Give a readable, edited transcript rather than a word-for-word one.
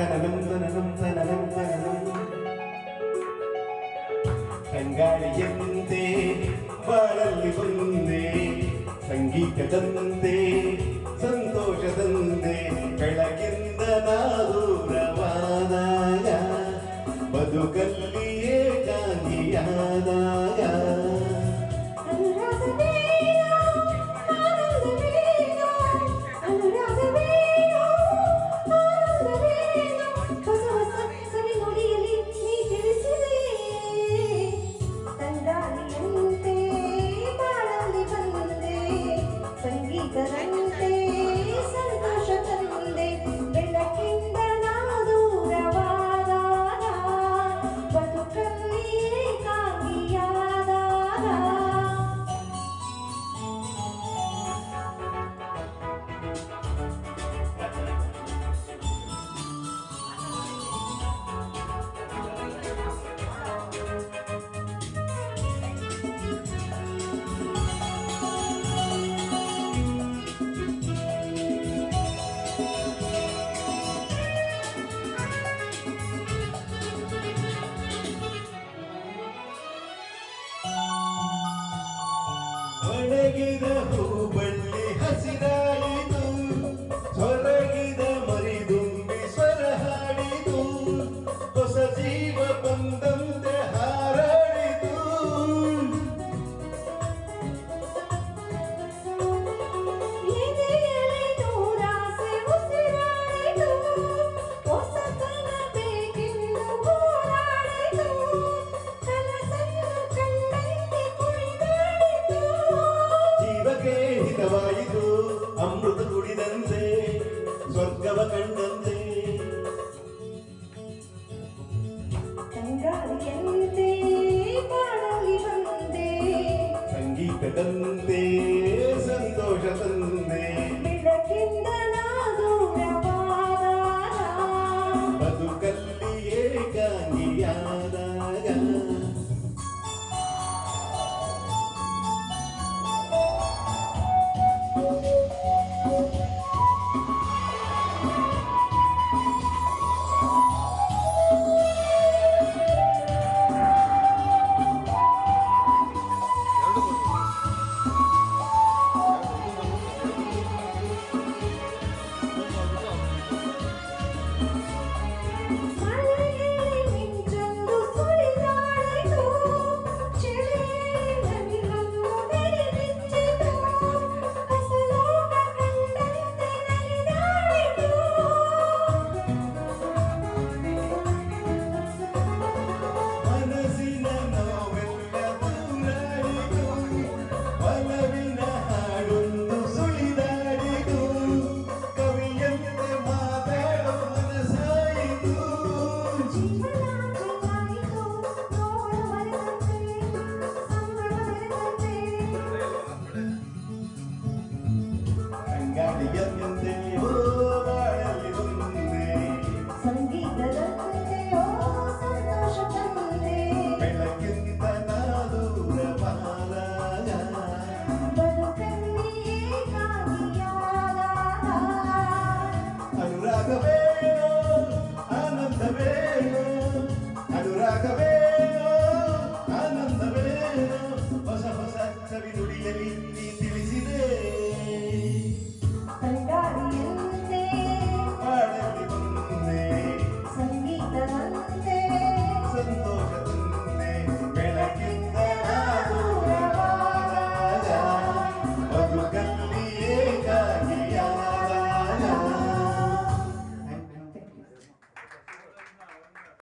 ತನನಂ ತನನಂ ತನನಂ ತನನಂ ತಂಗಾಳಿಯಂತೆ ಬಾಳಲ್ಲಿ ಬಂದೆ ಸಂಗೀತದಂತೆ ಸಂತೋಷದಂತೆ ಬೆಳಗಿಂದ ದೂರವಾದಾಗ ಬದುಕಲ್ಲಿ ಏಕಾಂಗಿಯಾದಾಗ ಸಂಗೀತದಂತೆ ಸಂತೋಷ ತಂದೆ ಬೆಳಕಿಂದ ದೂರವಾದಾಗ ಬದುಕಲ್ಲಿ ಏಕಾಂಗಿಯಾದಾಗ ಒಣಗಿದ ಹೂಬಳ್ಳಿ ಹಸಿರಾಯಿತು ಹೊರಗಿದ ಮರಿದುಂಬಿ ಸ್ವರ ಹಾಡಿತು ಹೊಸ ಜೀವ ಬಂದಂತೆ ಹಾರಾಡಿತು ಎದೆಯಲ್ಲಿ ನೂರಾಸೆ ಉಸಿರಾಡಿತು ಹೊಸತನ ಬೇಕೆಂದು ಹೋರಾಡಿತು ಕನಸನ್ನು ಕಂಡಂತೆ ಕುಣಿದಾಡಿತು ಜೀವಕ್ಕೆ ಹಿತವಾಯಿತು ಅಮೃತ ಕುಡಿದಂತೆ ಸ್ವರ್ಗವ ಕಂಡಂತೆ